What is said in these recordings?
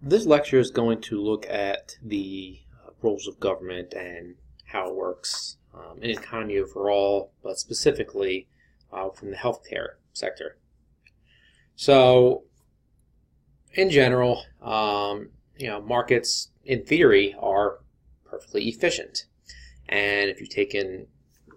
This lecture is going to look at the roles of government and how it works in the economy overall, but specifically from the healthcare sector. So, in general, markets in theory are perfectly efficient. And if you've taken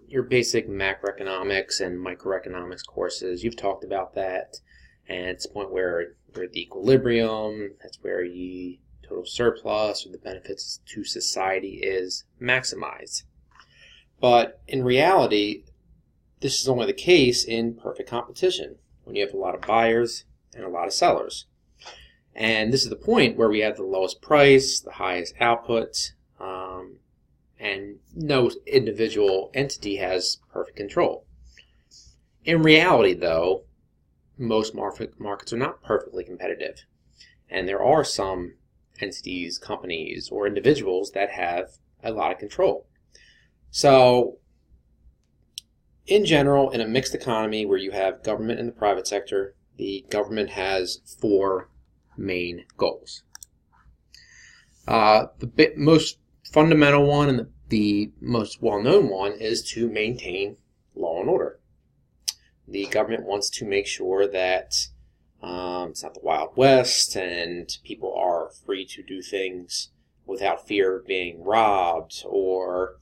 your basic macroeconomics and microeconomics courses, you've talked about that. And it's the point where you're at the equilibrium, that's where the total surplus or the benefits to society is maximized. But in reality, this is only the case in perfect competition, when you have a lot of buyers and a lot of sellers. And this is the point where we have the lowest price, the highest output, and no individual entity has perfect control. In reality, though, most markets are not perfectly competitive, and there are some entities, companies, or individuals that have a lot of control. So, in general, in a mixed economy where you have government and the private sector, the government has four main goals. The most fundamental one and the most well-known one is to maintain law and order. The government wants to make sure that it's not the Wild West and people are free to do things without fear of being robbed or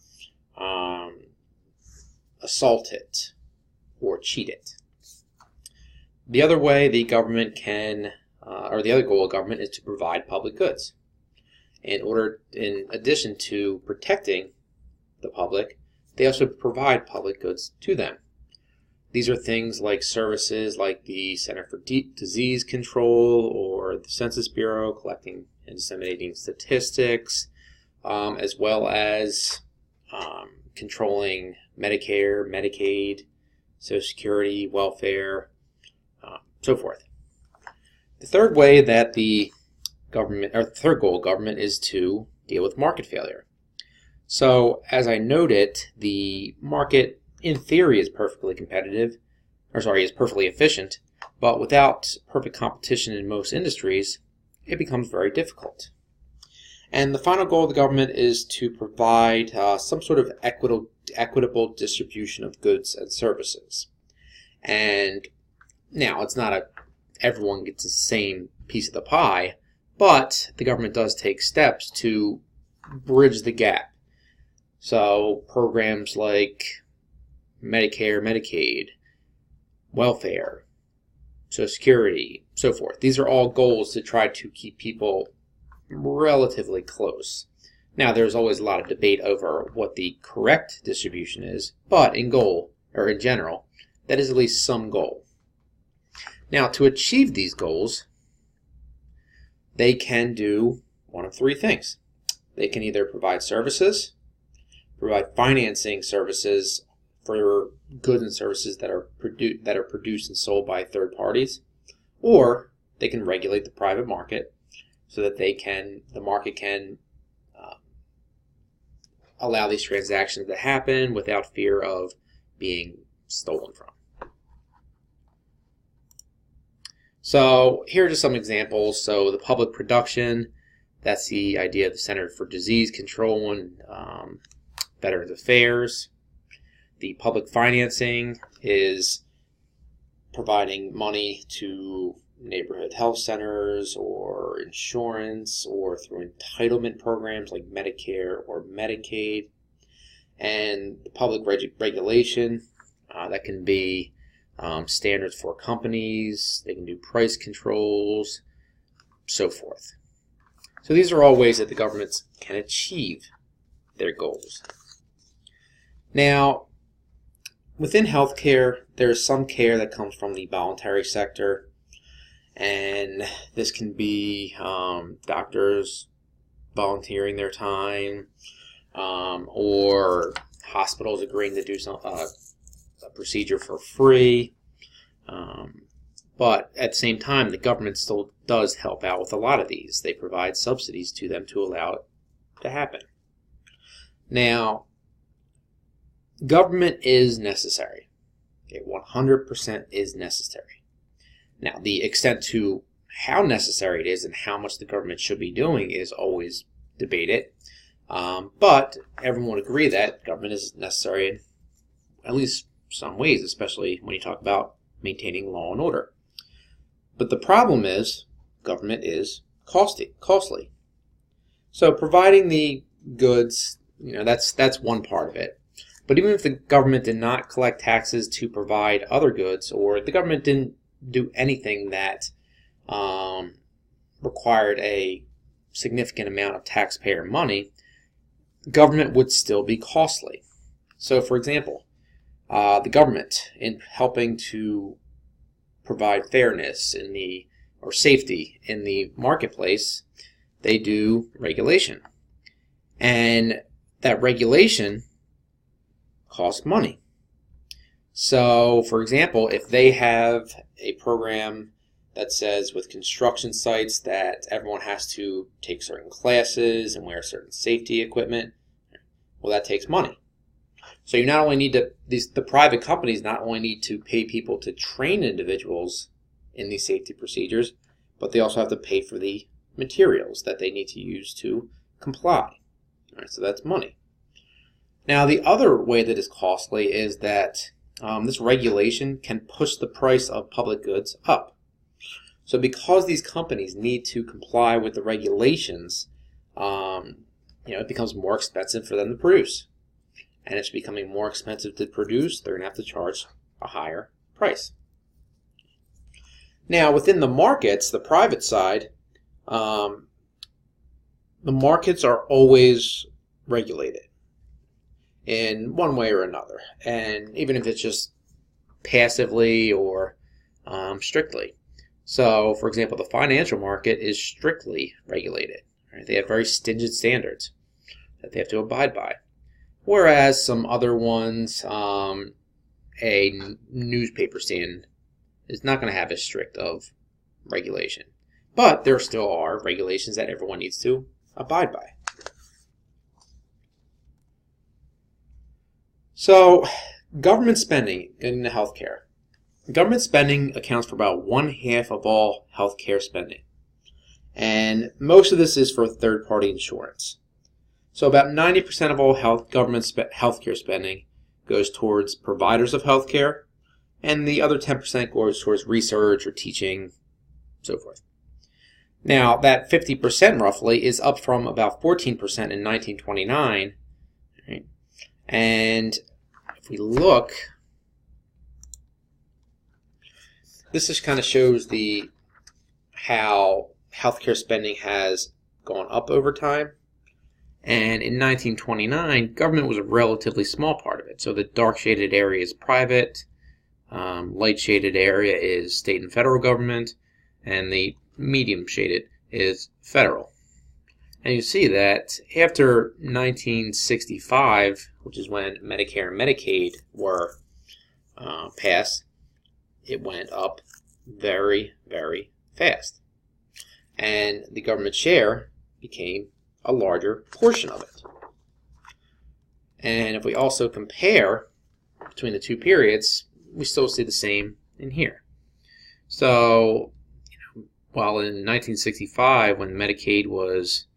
assaulted or cheated. The other way the government can, or the other goal of government is to provide public goods. In addition to protecting the public, they also provide public goods to them. These are things like services like the Center for Disease Control or the Census Bureau, collecting and disseminating statistics, as well as controlling Medicare, Medicaid, Social Security, welfare, so forth. The third way that the third goal of government is to deal with market failure. So, as I noted, the market in theory is perfectly is perfectly efficient, but without perfect competition in most industries, it becomes very difficult. And the final goal of the government is to provide some sort of equitable distribution of goods and services. And now, it's not everyone gets the same piece of the pie, but the government does take steps to bridge the gap. So programs like Medicare, Medicaid, welfare, Social Security, so forth. These are all goals to try to keep people relatively close. Now, there's always a lot of debate over what the correct distribution is, but in general, that is at least some goal. Now, to achieve these goals, they can do one of three things. They can either provide services, provide financing services for goods and services that are produced and sold by third parties, or they can regulate the private market so that the market can allow these transactions to happen without fear of being stolen from. So here are just some examples. So the public production, that's the idea of the Center for Disease Control and Veterans Affairs. The public financing is providing money to neighborhood health centers or insurance or through entitlement programs like Medicare or Medicaid. And the public regulation, that can be standards for companies, they can do price controls, so forth. So these are all ways that the governments can achieve their goals. Now, within healthcare, there's some care that comes from the voluntary sector, and this can be doctors volunteering their time, or hospitals agreeing to do a procedure for free. But at the same time, the government still does help out with a lot of these. They provide subsidies to them to allow it to happen. Now, government is necessary. Okay, 100% is necessary. Now, the extent to how necessary it is and how much the government should be doing is always debated. But everyone would agree that government is necessary in at least some ways, especially when you talk about maintaining law and order. But the problem is government is costly. So providing the goods, that's one part of it. But even if the government did not collect taxes to provide other goods, or the government didn't do anything that required a significant amount of taxpayer money, government would still be costly. So for example, the government, in helping to provide fairness or safety in the marketplace, they do regulation. And that regulation costs money. So, for example, if they have a program that says with construction sites that everyone has to take certain classes and wear certain safety equipment, well, that takes money. So you not only need to, the private companies not only need to pay people to train individuals in these safety procedures, but they also have to pay for the materials that they need to use to comply. All right, so that's money. Now, the other way that is costly is that this regulation can push the price of public goods up. So because these companies need to comply with the regulations, it becomes more expensive for them to produce. And it's becoming more expensive to produce, they're going to have to charge a higher price. Now, within the markets, the private side, the markets are always regulated in one way or another, and even if it's just passively or strictly. So, for example, the financial market is strictly regulated. Right? They have very stringent standards that they have to abide by. Whereas some other ones, a newspaper stand is not going to have as strict of regulation. But there still are regulations that everyone needs to abide by. So, government spending in the healthcare. Government spending accounts for about 1/2 of all healthcare spending. And most of this is for third-party insurance. So about 90% of all government healthcare spending goes towards providers of healthcare, and the other 10% goes towards research or teaching, so forth. Now, that 50% roughly is up from about 14% in 1929. Right? And if we look, this just kind of shows how healthcare spending has gone up over time. And in 1929, government was a relatively small part of it. So the dark shaded area is private, light shaded area is state and federal government, and the medium shaded is federal. And you see that after 1965, which is when Medicare and Medicaid were passed, it went up very, very fast. And the government share became a larger portion of it. And if we also compare between the two periods, we still see the same in here. So, while in 1965, when Medicaid was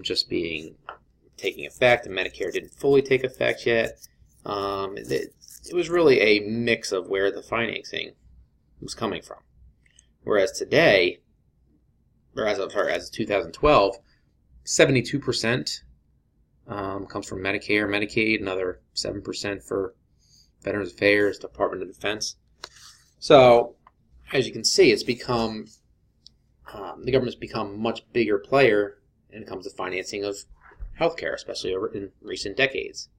just taking effect and Medicare didn't fully take effect yet, it was really a mix of where the financing was coming from. Whereas today, or as of 2012, 72% comes from Medicare, Medicaid, another 7% for Veterans Affairs, Department of Defense. So, as you can see, it's become the government's become a much bigger player when it comes to financing of healthcare, especially over in recent decades.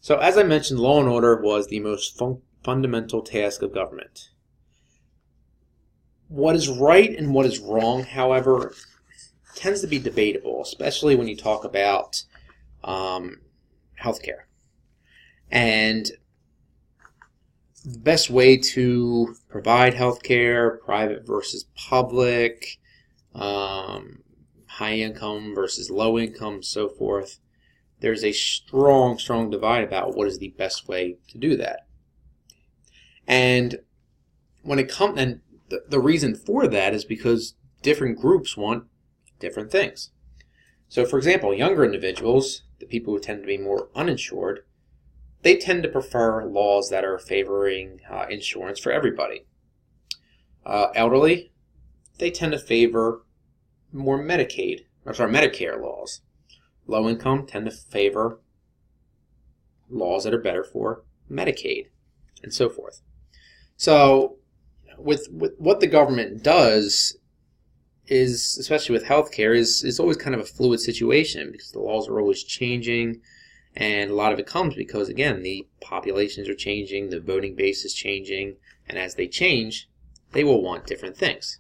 So, as I mentioned, law and order was the most fundamental task of government. What is right and what is wrong, however, tends to be debatable, especially when you talk about healthcare. And the best way to provide healthcare, private versus public, high income versus low income, so forth, there's a strong divide about what is the best way to do that. And when it comes, and the reason for that is because different groups want different things. So, for example, younger individuals, the people who tend to be more uninsured, they tend to prefer laws that are favoring insurance for everybody. Elderly, they tend to favor more Medicare laws. Low income tend to favor laws that are better for Medicaid, and so forth. So, with what the government does is, especially with healthcare, is always kind of a fluid situation because the laws are always changing, and a lot of it comes because, again, the populations are changing, the voting base is changing, and as they change, they will want different things.